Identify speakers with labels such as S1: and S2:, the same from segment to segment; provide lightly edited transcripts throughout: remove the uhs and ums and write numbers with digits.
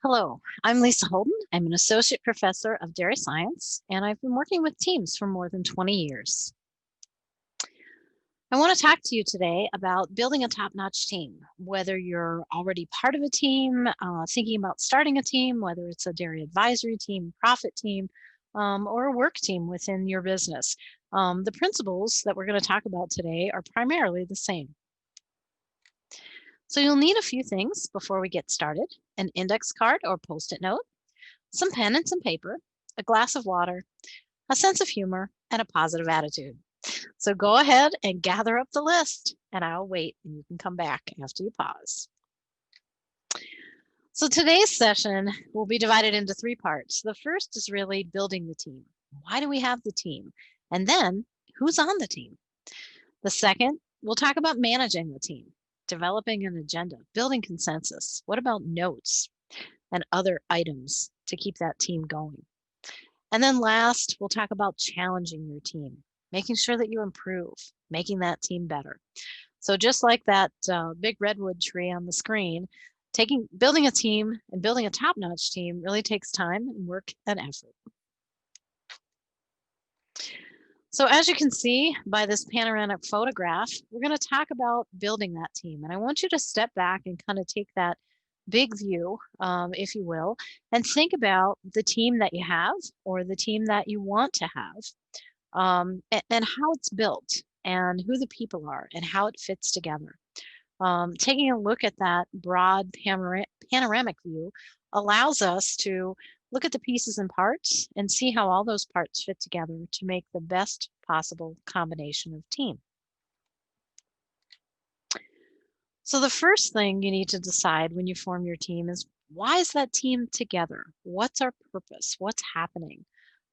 S1: Hello, I'm Lisa Holden. I'm an associate professor of dairy science, and I've been working with teams for more than 20 years. I want to talk to you today about building a top notch team, whether you're already part of a team, thinking about starting a team, whether it's a dairy advisory team, profit team, or a work team within your business. The principles that we're going to talk about today are primarily the same. So you'll need a few things before we get started: an index card or post it note, some pen and some paper, a glass of water, a sense of humor, and a positive attitude. So go ahead and gather up the list, and I'll wait and you can come back after you pause. So today's session will be divided into three parts. The first is really building the team. Why do we have the team? And then who's on the team? The second, we'll talk about managing the team, developing an agenda, building consensus. What about notes and other items to keep that team going? And then last, we'll talk about challenging your team, making sure that you improve, making that team better. So just like that big redwood tree on the screen, building a team and building a top-notch team really takes time and work and effort. So as you can see by this panoramic photograph, we're going to talk about building that team. And I want you to step back and kind of take that big view, if you will, and think about the team that you have or the team that you want to have, and how it's built and who the people are and how it fits together. Taking a look at that broad panoramic view allows us to look at the pieces and parts and see how all those parts fit together to make the best possible combination of team. So the first thing you need to decide when you form your team is, why is that team together? What's our purpose? What's happening?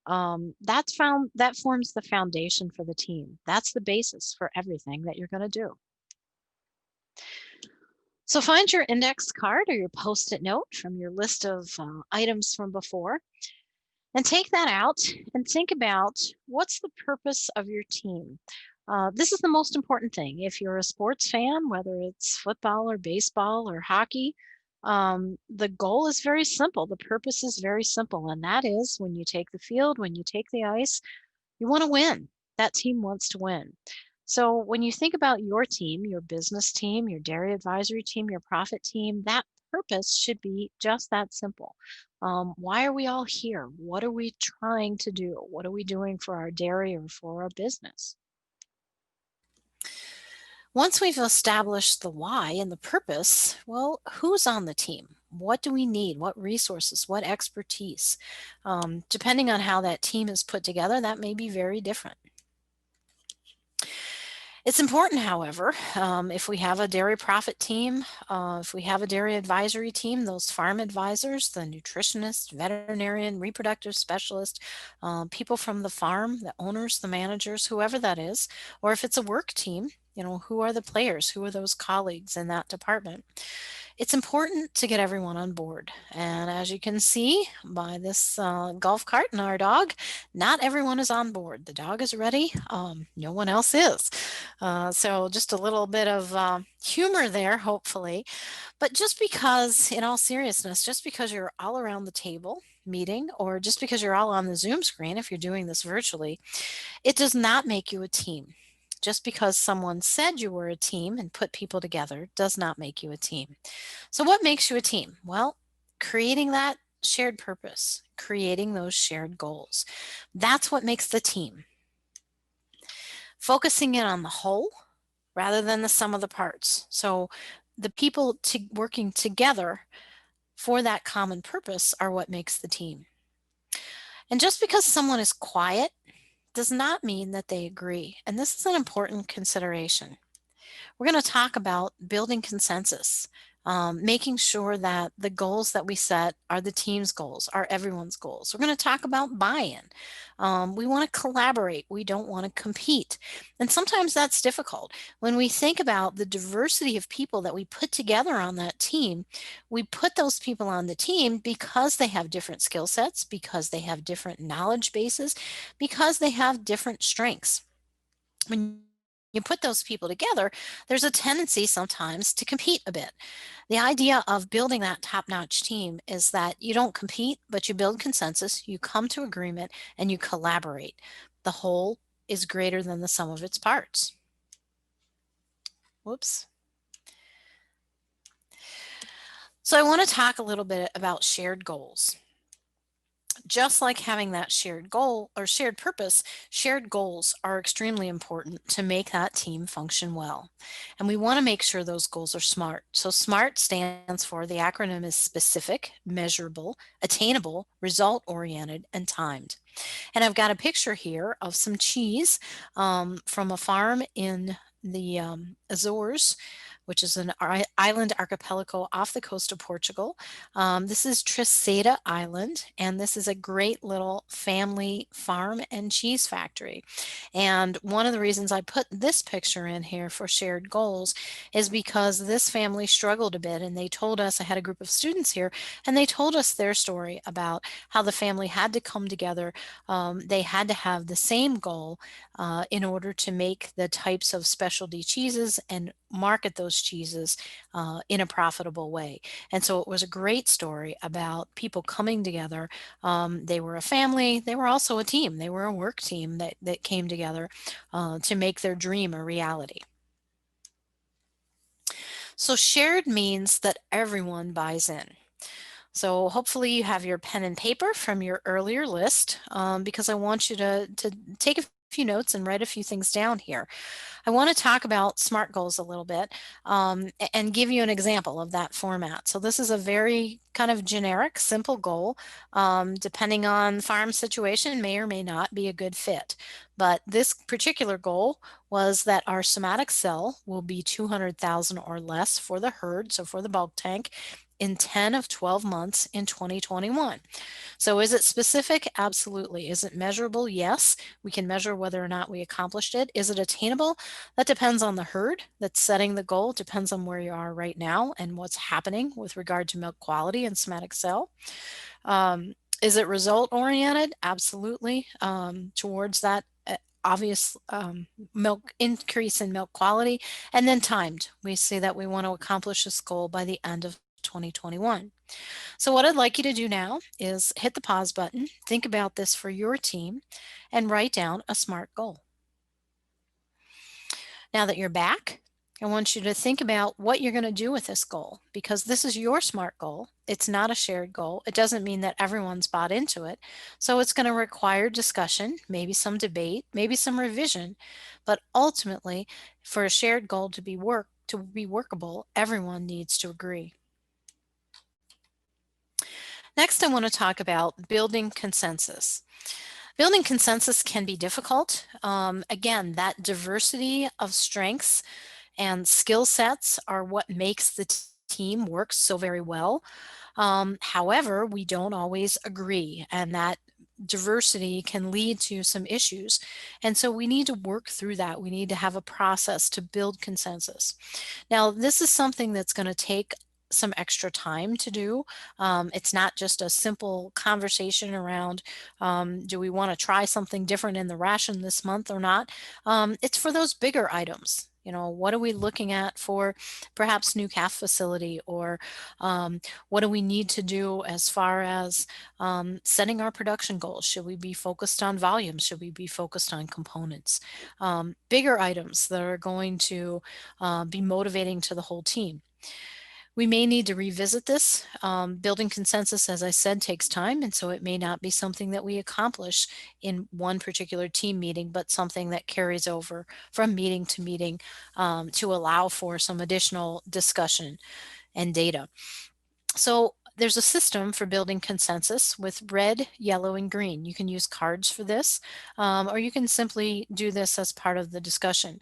S1: That forms the foundation for the team. That's the basis for everything that you're going to do. So find your index card or your post-it note from your list of items from before, and take that out and think about, what's the purpose of your team? This is the most important thing. If you're a sports fan, whether it's football or baseball or hockey, the goal is very simple. The purpose is very simple. And that is, when you take the field, when you take the ice, you want to win. That team wants to win. So when you think about your team, your business team, your dairy advisory team, your profit team, that purpose should be just that simple. Why are we all here? What are we trying to do? What are we doing for our dairy or for our business? Once we've established the why and the purpose, well, who's on the team? What do we need? What resources? What expertise? Depending on how that team is put together, that may be very different. It's important, however, if we have a dairy profit team, if we have a dairy advisory team, those farm advisors, the nutritionist, veterinarian, reproductive specialist, people from the farm, the owners, the managers, whoever that is, or if it's a work team, who are the players, who are those colleagues in that department? It's important to get everyone on board. And as you can see by this golf cart and our dog, not everyone is on board. The dog is ready. No one else is. So just a little bit of humor there, hopefully. But just because, in all seriousness, just because you're all around the table meeting, or just because you're all on the Zoom screen, if you're doing this virtually, it does not make you a team. Just because someone said you were a team and put people together does not make you a team. So what makes you a team? Well, creating that shared purpose, creating those shared goals. That's what makes the team. Focusing in on the whole rather than the sum of the parts. So the people working together for that common purpose are what makes the team. And just because someone is quiet does not mean that they agree. And this is an important consideration. We're going to talk about building consensus, making sure that the goals that we set are the team's goals, are everyone's goals. We're going to talk about buy-in. We want to collaborate. We don't want to compete. And sometimes that's difficult. When we think about the diversity of people that we put together on that team, we put those people on the team because they have different skill sets, because they have different knowledge bases, because they have different strengths. When you put those people together, there's a tendency sometimes to compete a bit. The idea of building that top notch team is that you don't compete, but you build consensus, you come to agreement, and you collaborate. The whole is greater than the sum of its parts. Whoops. So, I want to talk a little bit about shared goals. Just like having that shared goal or shared purpose, shared goals are extremely important to make that team function well. And we want to make sure those goals are SMART. So, SMART stands for, the acronym is specific, measurable, attainable, result oriented, and timed. And I've got a picture here of some cheese from a farm in the Azores, which is an island archipelago off the coast of Portugal. This is Treseda Island, and this is a great little family farm and cheese factory. And one of the reasons I put this picture in here for shared goals is because this family struggled a bit, and they told us, I had a group of students here, and they told us their story about how the family had to come together. They had to have the same goal in order to make the types of specialty cheeses and market those cheeses in a profitable way. And so it was a great story about people coming together. They were a family, they were also a team, they were a work team that came together to make their dream a reality. So shared means that everyone buys in. So hopefully you have your pen and paper from your earlier list because I want you to take a few notes and write a few things down here. I want to talk about SMART goals a little bit and give you an example of that format. So this is a very kind of generic, simple goal. Depending on farm situation, may or may not be a good fit. But this particular goal was that our somatic cell will be 200,000 or less for the herd, so for the bulk tank, in 10 of 12 months in 2021. So is it specific? Absolutely. Is it measurable? Yes. We can measure whether or not we accomplished it. Is it attainable? That depends on the herd that's setting the goal, depends on where you are right now and what's happening with regard to milk quality and somatic cell. Is it result oriented? Absolutely. Towards that obvious milk increase in milk quality, and then timed. We say that we want to accomplish this goal by the end of 2021. So what I'd like you to do now is hit the pause button, think about this for your team, and write down a SMART goal. Now that you're back, I want you to think about what you're going to do with this goal, because this is your SMART goal. It's not a shared goal. It doesn't mean that everyone's bought into it. So it's going to require discussion, maybe some debate, maybe some revision, but ultimately for a shared goal to be workable, everyone needs to agree. Next, I want to talk about building consensus. Building consensus can be difficult. Again, that diversity of strengths and skill sets are what makes the team work so very well. However, we don't always agree, and that diversity can lead to some issues. And so we need to work through that. We need to have a process to build consensus. Now, this is something that's going to take some extra time to do. It's not just a simple conversation around do we want to try something different in the ration this month or not? It's for those bigger items. You know, what are we looking at for perhaps new calf facility, or what do we need to do as far as setting our production goals? Should we be focused on volume? Should we be focused on components? Bigger items that are going to be motivating to the whole team. We may need to revisit this. Building consensus, as I said, takes time, and so it may not be something that we accomplish in one particular team meeting, but something that carries over from meeting to meeting to allow for some additional discussion and data. So there's a system for building consensus with red, yellow, and green. You can use cards for this, or you can simply do this as part of the discussion.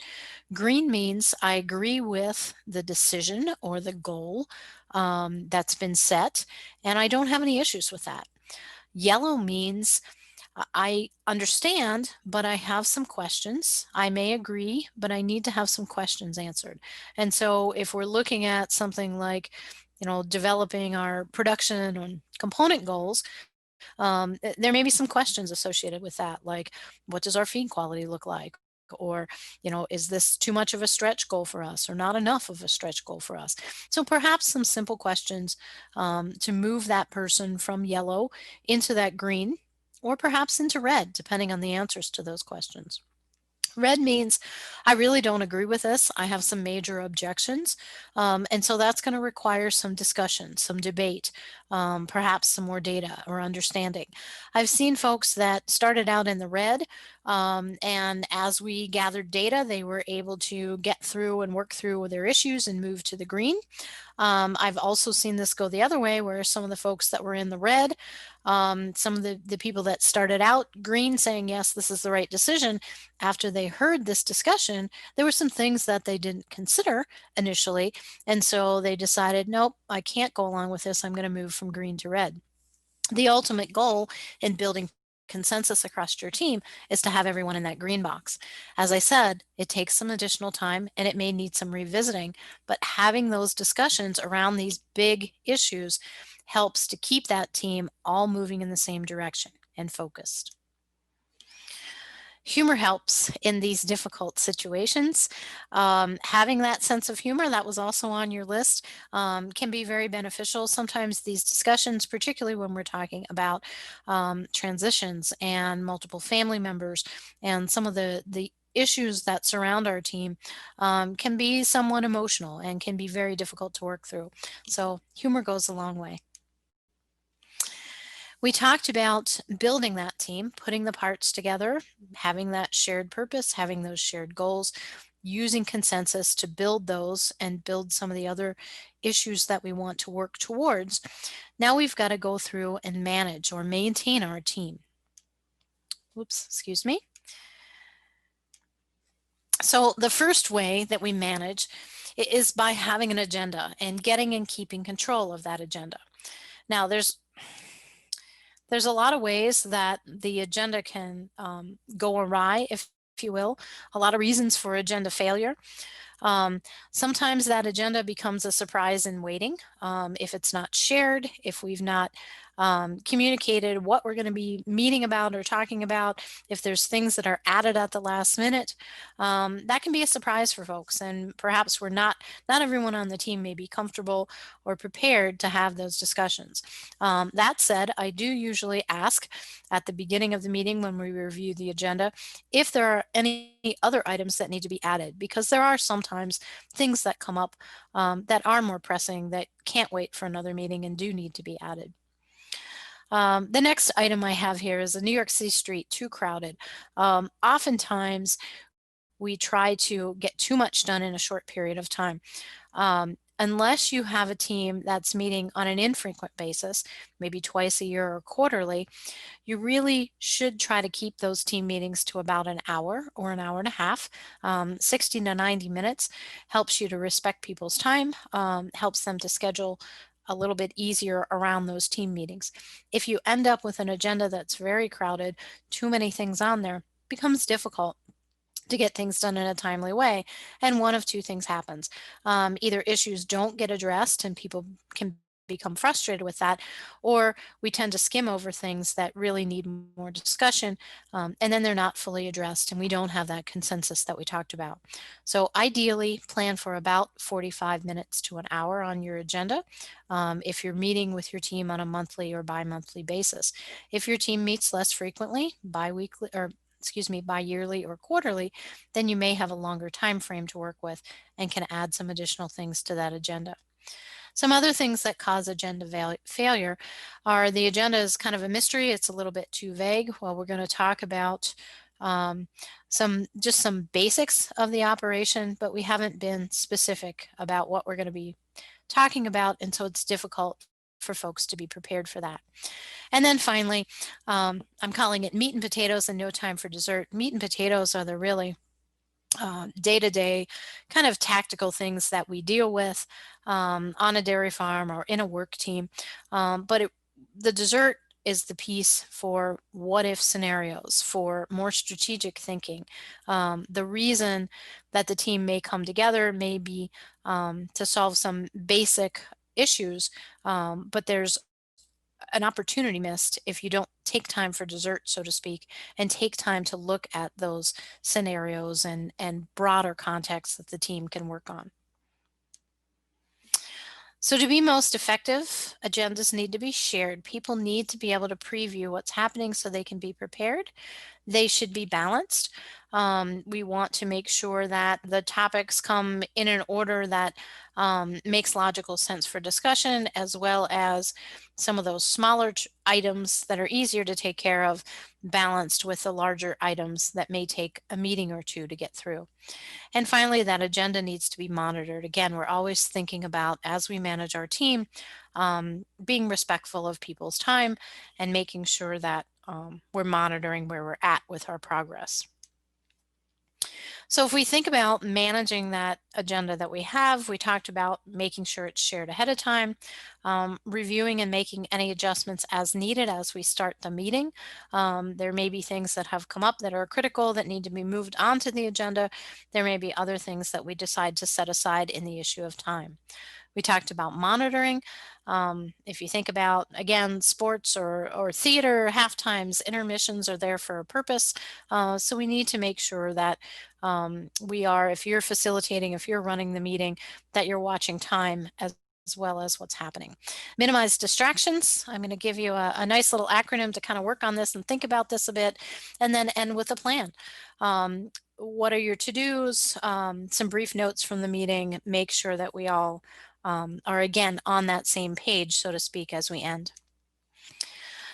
S1: Green means I agree with the decision or the goal that's been set, and I don't have any issues with that. Yellow means I understand, but I have some questions. I may agree, but I need to have some questions answered. And so if we're looking at something like, you know, developing our production and component goals, there may be some questions associated with that, like what does our feed quality look like? or is this too much of a stretch goal for us or not enough of a stretch goal for us? So perhaps some simple questions to move that person from yellow into that green, or perhaps into red, depending on the answers to those questions. Red means I really don't agree with this. I have some major objections. And so that's going to require some discussion, some debate, perhaps some more data or understanding. I've seen folks that started out in the red, and as we gathered data, they were able to get through and work through their issues and move to the green. I've also seen this go the other way, where some of the folks that were in the red, some of the people that started out green saying, yes, this is the right decision, after they heard this discussion, there were some things that they didn't consider initially. And so they decided, nope, I can't go along with this. I'm going to move from green to red. The ultimate goal in building consensus across your team is to have everyone in that green box. As I said, it takes some additional time and it may need some revisiting, but having those discussions around these big issues helps to keep that team all moving in the same direction and focused. Humor helps in these difficult situations. Having that sense of humor that was also on your list can be very beneficial. Sometimes these discussions, particularly when we're talking about transitions and multiple family members and some of the issues that surround our team, can be somewhat emotional and can be very difficult to work through. So humor goes a long way. We talked about building that team, putting the parts together, having that shared purpose, having those shared goals, using consensus to build those and build some of the other issues that we want to work towards. Now we've got to go through and manage or maintain our team. Oops, excuse me. So the first way that we manage is by having an agenda and getting and keeping control of that agenda. Now there's a lot of ways that the agenda can go awry, if you will, a lot of reasons for agenda failure. Um, Sometimes that agenda becomes a surprise in waiting. If it's not shared, if we've not communicated what we're going to be meeting about or talking about, if there's things that are added at the last minute, that can be a surprise for folks. And perhaps not everyone on the team may be comfortable or prepared to have those discussions. That said, I do usually ask at the beginning of the meeting when we review the agenda if there are any other items that need to be added, because there are sometimes things that come up that are more pressing that can't wait for another meeting and do need to be added. The next item I have here is a New York City street, too crowded. Oftentimes, we try to get too much done in a short period of time. Unless you have a team that's meeting on an infrequent basis, maybe twice a year or quarterly, you really should try to keep those team meetings to about an hour or an hour and a half. 60 to 90 minutes helps you to respect people's time, helps them to schedule a little bit easier around those team meetings. If you end up with an agenda that's very crowded, too many things on there, becomes difficult to get things done in a timely way. And one of two things happens. Either issues don't get addressed and people can become frustrated with that, or we tend to skim over things that really need more discussion, and then they're not fully addressed and we don't have that consensus that we talked about. So ideally plan for about 45 minutes to an hour on your agenda if you're meeting with your team on a monthly or bi-monthly basis. If your team meets less frequently, bi-weekly or bi-yearly or quarterly, then you may have a longer time frame to work with and can add some additional things to that agenda. Some other things that cause agenda failure are the agenda is kind of a mystery. It's a little bit too vague. Well, we're going to talk about um, some basics of the operation, but we haven't been specific about what we're going to be talking about, and so it's difficult for folks to be prepared for that. And then finally, I'm calling it meat and potatoes and no time for dessert. Meat and potatoes are the really day-to-day kind of tactical things that we deal with on a dairy farm or in a work team. The dessert is the piece for what if scenarios, for more strategic thinking. The reason that the team may come together may be to solve some basic issues, but there's an opportunity missed if you don't take time for dessert, so to speak, and take time to look at those scenarios and broader contexts that the team can work on. So to be most effective, agendas need to be shared. People need to be able to preview what's happening so they can be prepared. They should be balanced. We want to make sure that the topics come in an order that makes logical sense for discussion, as well as some of those smaller items that are easier to take care of, balanced with the larger items that may take a meeting or two to get through. And finally, that agenda needs to be monitored. Again, we're always thinking about, as we manage our team, being respectful of people's time and making sure that we're monitoring where we're at with our progress. So if we think about managing that agenda that we have, we talked about making sure it's shared ahead of time, reviewing and making any adjustments as needed as we start the meeting. There may be things that have come up that are critical that need to be moved onto the agenda. There may be other things that we decide to set aside in the issue of time. We talked about monitoring. If you think about, again, sports or theater, half times, intermissions are there for a purpose. So we need to make sure that we are, if you're facilitating, if you're running the meeting, that you're watching time as well as what's happening. Minimize distractions. I'm going to give you a nice little acronym to kind of work on this and think about this a bit, and then end with a plan. What are your to-dos? Some brief notes from the meeting. Make sure that we all are again on that same page, so to speak, as we end.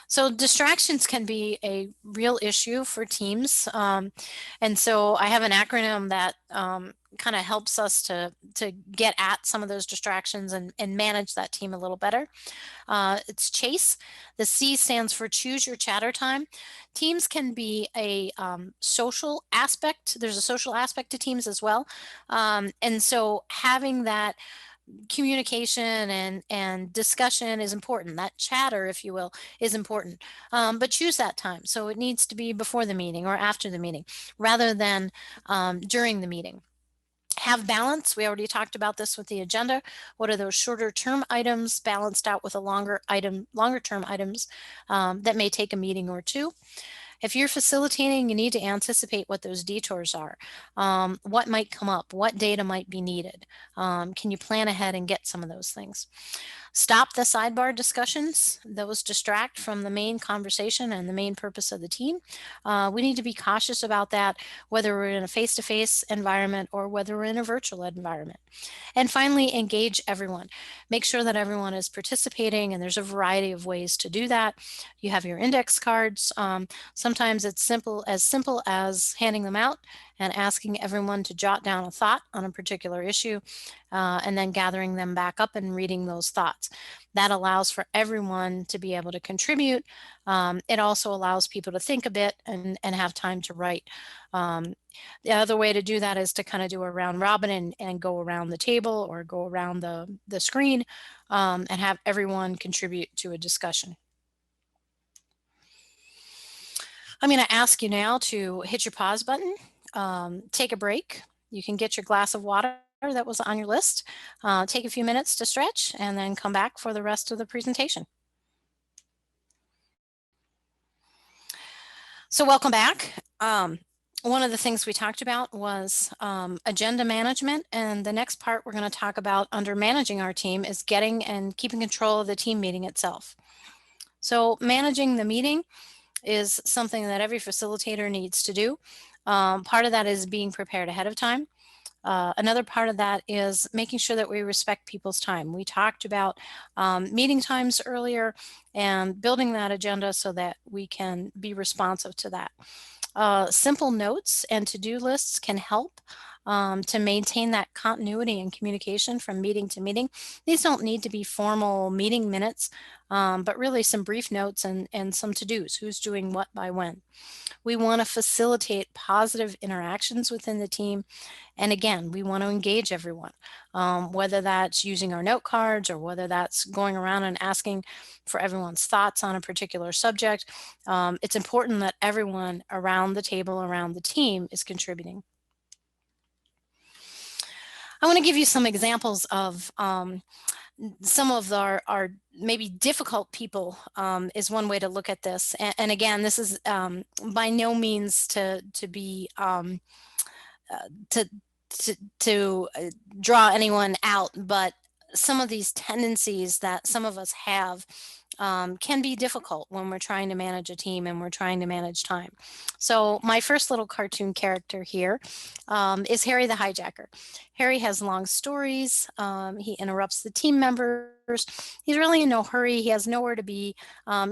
S1: So distractions can be a real issue for teams. And so I have an acronym that kind of helps us to get at some of those distractions and manage that team a little better. It's CHASE. The C stands for choose your chatter time. Teams can be a social aspect. There's a social aspect to teams as well. And so having that communication and discussion is important. That chatter, if you will, is important. But choose that time. So it needs to be before the meeting or after the meeting rather than during the meeting. Have balance. We already talked about this with the agenda. What are those shorter term items balanced out with a longer term items that may take a meeting or two? If you're facilitating, you need to anticipate what those detours are. What might come up? What data might be needed? Can you plan ahead and get some of those things? Stop the sidebar discussions. Those distract from the main conversation and the main purpose of the team. We need to be cautious about that, whether we're in a face-to-face environment or whether we're in a virtual environment. And finally, engage everyone. Make sure that everyone is participating, and there's a variety of ways to do that. You have your index cards. Sometimes it's simple as handing them out and asking everyone to jot down a thought on a particular issue, and then gathering them back up and reading those thoughts. That allows for everyone to be able to contribute. It also allows people to think a bit and have time to write. The other way to do that is to kind of do a round robin and go around the table or go around the screen, and have everyone contribute to a discussion. I'm going to ask you now to hit your pause button, take a break. You can get your glass of water that was on your list, take a few minutes to stretch, and then come back for the rest of the presentation. So welcome back. One of the things we talked about was agenda management, and the next part we're going to talk about under managing our team is getting and keeping control of the team meeting itself. So managing the meeting is something that every facilitator needs to do. Part of that is being prepared ahead of time. Another part of that is making sure that we respect people's time. We talked about meeting times earlier and building that agenda so that we can be responsive to that. Simple notes and to-do lists can help to maintain that continuity and communication from meeting to meeting. These don't need to be formal meeting minutes, but really some brief notes and some to-dos, who's doing what by when. We want to facilitate positive interactions within the team. And again, we want to engage everyone, whether that's using our note cards or whether that's going around and asking for everyone's thoughts on a particular subject. It's important that everyone around the table, around the team, is contributing. I want to give you some examples of some of our maybe difficult people is one way to look at this. And again, this is by no means to be to to draw anyone out, but some of these tendencies that some of us have can be difficult when we're trying to manage a team and we're trying to manage time. So my first little cartoon character here is Harry the hijacker. Harry has long stories. He interrupts the team members. He's really in no hurry. He has nowhere to be.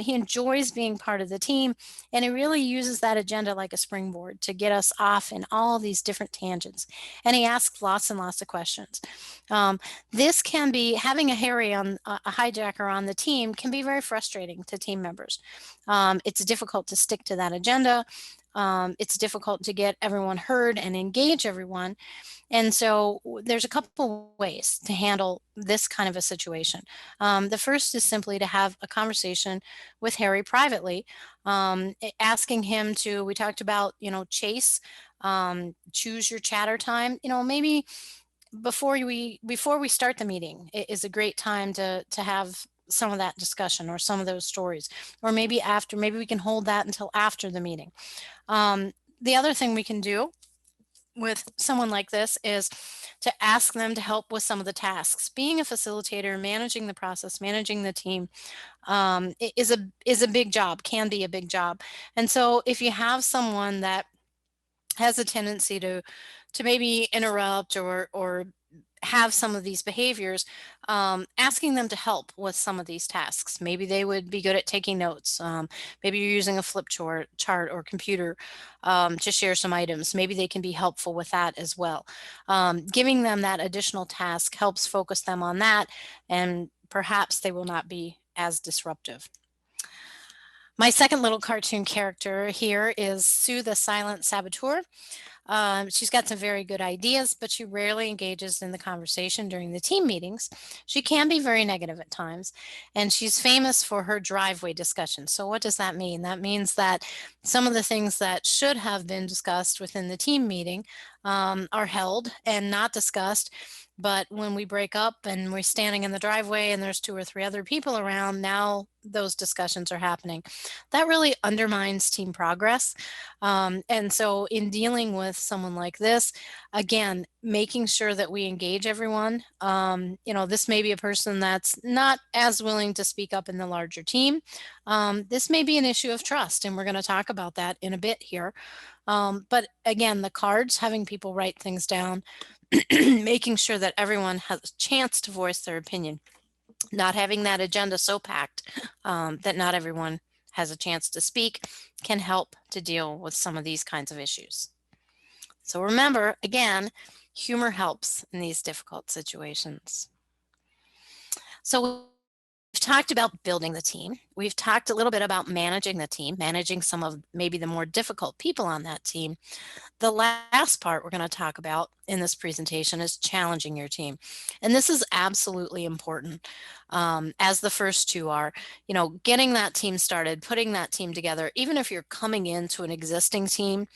S1: He enjoys being part of the team, and he really uses that agenda like a springboard to get us off in all these different tangents. And he asks lots and lots of questions. Um, this can be having a Harry on a hijacker on the team can be very frustrating to team members. It's difficult to stick to that agenda. It's difficult to get everyone heard and engage everyone. And so there's a couple ways to handle this kind of a situation. The first is simply to have a conversation with Harry privately, asking him to, we talked about, chase, choose your chatter time, maybe before we start the meeting is a great time to have some of that discussion or some of those stories, or maybe after, maybe we can hold that until after the meeting. um, the other thing we can do with someone like this is to ask them to help with some of the tasks. Being a facilitator, managing the process, managing the team, is a big job, can be a big job. And so if you have someone that has a tendency to maybe interrupt or have some of these behaviors, asking them to help with some of these tasks. Maybe they would be good at taking notes. Maybe you're using a chart or computer to share some items. Maybe they can be helpful with that as well. Giving them that additional task helps focus them on that, and perhaps they will not be as disruptive. My second little cartoon character here is Sue the Silent Saboteur. She's got some very good ideas, but she rarely engages in the conversation during the team meetings. She can be very negative at times, and she's famous for her driveway discussion. So, what does that mean? That means that some of the things that should have been discussed within the team meeting are held and not discussed. But when we break up and we're standing in the driveway and there's two or three other people around, now those discussions are happening. That really undermines team progress. And so, in dealing with someone like this, again, making sure that we engage everyone. This may be a person that's not as willing to speak up in the larger team. This may be an issue of trust, and we're going to talk about that in a bit here. But again, the cards, having people write things down, making sure that everyone has a chance to voice their opinion, not having that agenda so packed that not everyone has a chance to speak, can help to deal with some of these kinds of issues. So remember, again, humor helps in these difficult situations. So we've talked about building the team. We've talked a little bit about managing the team, managing some of maybe the more difficult people on that team. The last part we're going to talk about in this presentation is challenging your team. And this is absolutely important, as the first two are, getting that team started, putting that team together. Even if you're coming into an existing team,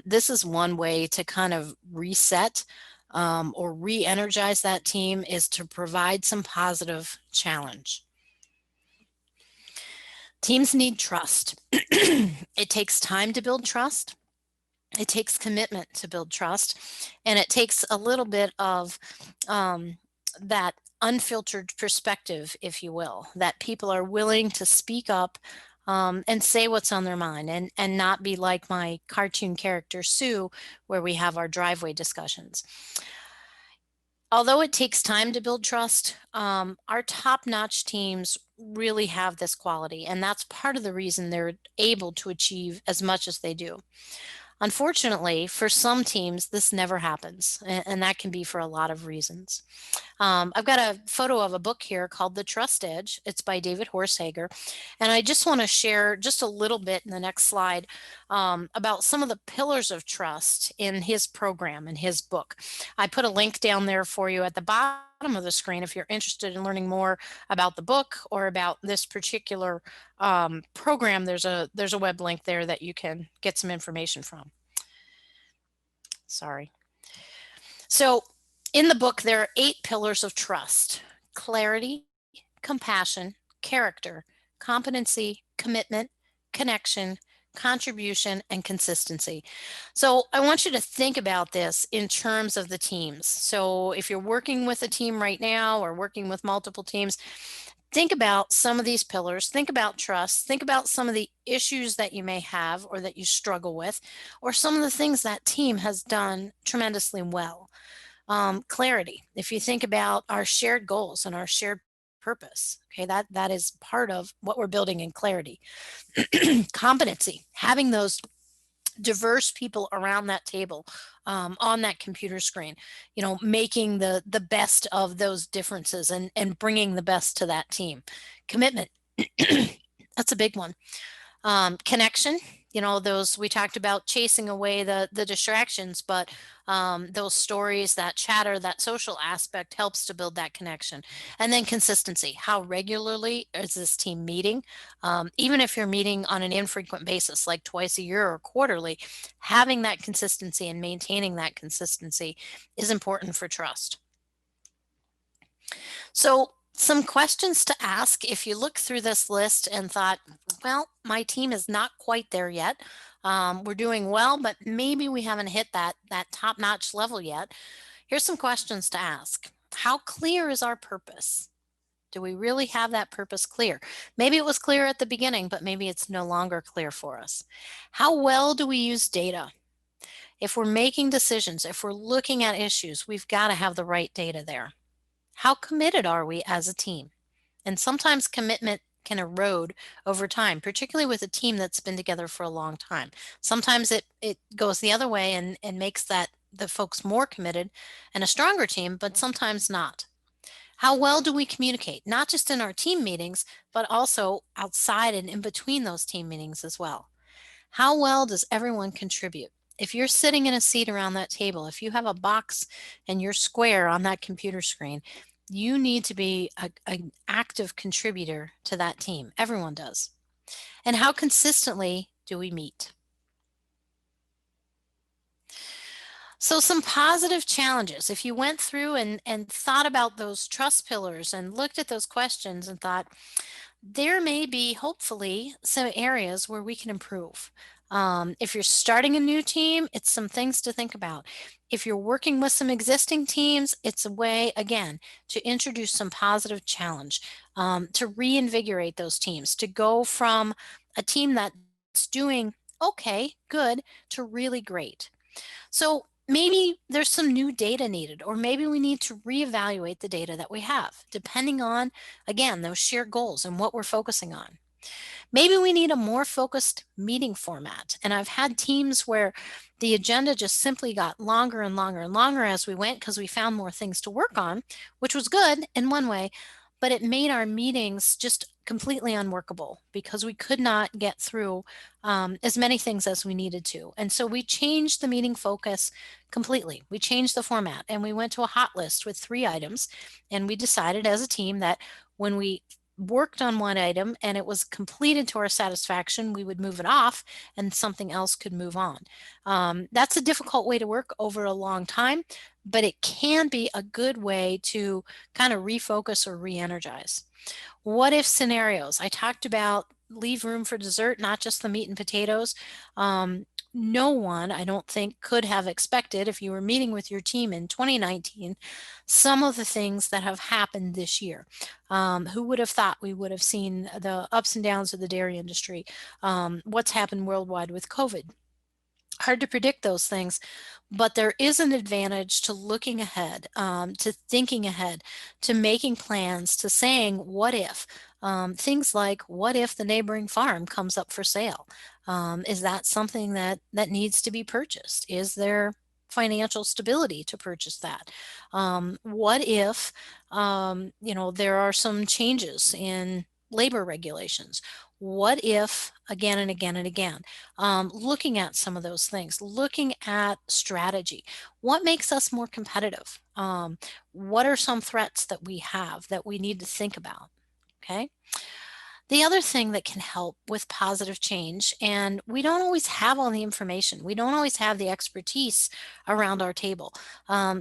S1: this is one way to kind of reset or re-energize that team, is to provide some positive challenge. Teams need trust. It takes time to build trust. It takes commitment to build trust, and it takes a little bit of that unfiltered perspective, if you will, that people are willing to speak up and say what's on their mind, and not be like my cartoon character Sue, where we have our driveway discussions. Although it takes time to build trust, our top-notch teams really have this quality, and that's part of the reason they're able to achieve as much as they do. Unfortunately, for some teams, this never happens, and that can be for a lot of reasons. I've got a photo of a book here called The Trust Edge. It's by David Horsehager, and I just want to share just a little bit in the next slide about some of the pillars of trust in his program, in his book. I put a link down there for you at the bottom of the screen if you're interested in learning more about the book or about this particular program. There's a web link there that you can get some information from. Sorry. So in the book, there are 8 pillars of trust. clarity, compassion, character, competency, commitment, connection, contribution, and consistency. So I want you to think about this in terms of the teams. So if you're working with a team right now or working with multiple teams, think about some of these pillars. Think about trust. Think about some of the issues that you may have or that you struggle with, or some of the things that team has done tremendously well. Clarity. If you think about our shared goals and our shared purpose, okay, that is part of what we're building in clarity. Competency. Having those diverse people around that table, on that computer screen, making the best of those differences and bringing the best to that team. Commitment. That's a big one. Connection, those we talked about chasing away the distractions, but those stories, that chatter, that social aspect helps to build that connection. And then consistency. How regularly is this team meeting? Even if you're meeting on an infrequent basis, like twice a year or quarterly, having that consistency and maintaining that consistency is important for trust. So, some questions to ask if you look through this list and thought, well, my team is not quite there yet. We're doing well, but maybe we haven't hit that top notch level yet. Here's some questions to ask. How clear is our purpose? Do we really have that purpose clear? Maybe it was clear at the beginning, but maybe it's no longer clear for us. How well do we use data? If we're making decisions, if we're looking at issues, we've got to have the right data there. How committed are we as a team? And sometimes commitment can erode over time, particularly with a team that's been together for a long time. Sometimes it goes the other way and makes that the folks more committed and a stronger team, but sometimes not. How well do we communicate, not just in our team meetings, but also outside and in between those team meetings as well? How well does everyone contribute? If you're sitting in a seat around that table, if you have a box and you're square on that computer screen, you need to be an active contributor to that team. Everyone does. And how consistently do we meet? So, some positive challenges. If you went through and thought about those trust pillars and looked at those questions and thought, there may be hopefully some areas where we can improve. If you're starting a new team, it's some things to think about. If you're working with some existing teams, it's a way, again, to introduce some positive challenge, to reinvigorate those teams, to go from a team that's doing okay, good, to really great. So maybe there's some new data needed, or maybe we need to reevaluate the data that we have, depending on, again, those shared goals and what we're focusing on. Maybe we need a more focused meeting format. And I've had teams where the agenda just simply got longer and longer and longer as we went because we found more things to work on, which was good in one way, but it made our meetings just completely unworkable because we could not get through as many things as we needed to. And so we changed the meeting focus completely. We changed the format and we went to a hot list with 3 items. And we decided as a team that when we worked on one item and it was completed to our satisfaction, we would move it off and something else could move on. That's a difficult way to work over a long time, but it can be a good way to kind of refocus or re energize. What if scenarios? I talked about leave room for dessert, not just the meat and potatoes. Um, no one, I don't think, could have expected if you were meeting with your team in 2019 some of the things that have happened this year. Who would have thought we would have seen the ups and downs of the dairy industry? What's happened worldwide with COVID? Hard to predict those things, but there is an advantage to looking ahead, to thinking ahead, to making plans, to saying, what if? Things like, what if the neighboring farm comes up for sale? Is that something that needs to be purchased? Is there financial stability to purchase that? What if, there are some changes in labor regulations? What if, again and again and again? Looking at some of those things, looking at strategy. What makes us more competitive? What are some threats that we have that we need to think about? Okay. The other thing that can help with positive change, and we don't always have all the information, we don't always have the expertise around our table.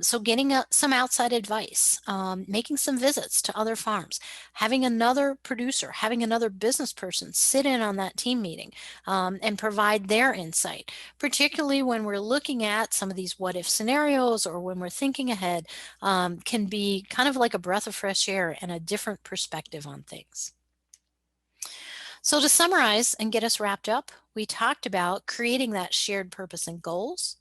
S1: So, getting some outside advice, making some visits to other farms, having another producer, having another business person sit in on that team meeting and provide their insight, particularly when we're looking at some of these what if scenarios or when we're thinking ahead, can be kind of like a breath of fresh air and a different perspective on things. So, to summarize and get us wrapped up, we talked about creating that shared purpose and goals,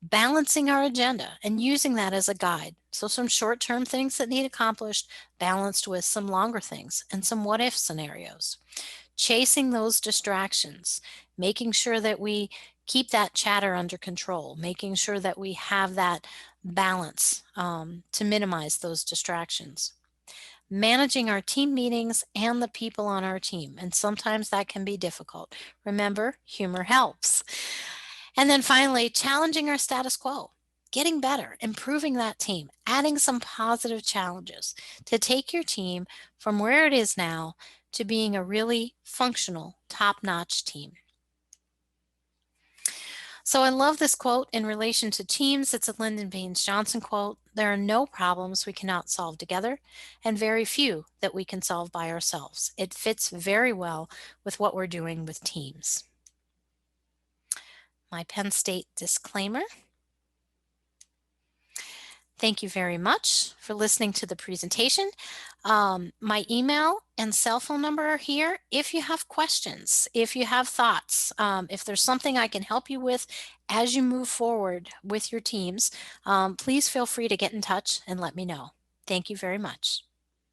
S1: balancing our agenda and using that as a guide. So, some short term things that need accomplished, balanced with some longer things and some what if scenarios. Chasing those distractions, making sure that we keep that chatter under control, making sure that we have that balance to minimize those distractions, managing our team meetings and the people on our team. And sometimes that can be difficult. Remember, humor helps. And then finally, challenging our status quo, getting better, improving that team, adding some positive challenges to take your team from where it is now to being a really functional, top notch team. So I love this quote in relation to teams. It's a Lyndon Baines Johnson quote. There are no problems we cannot solve together, and very few that we can solve by ourselves. It fits very well with what we're doing with teams. My Penn State disclaimer. Thank you very much for listening to the presentation. My email and cell phone number are here. If you have questions, if you have thoughts, if there's something I can help you with as you move forward with your teams, please feel free to get in touch and let me know. Thank you very much.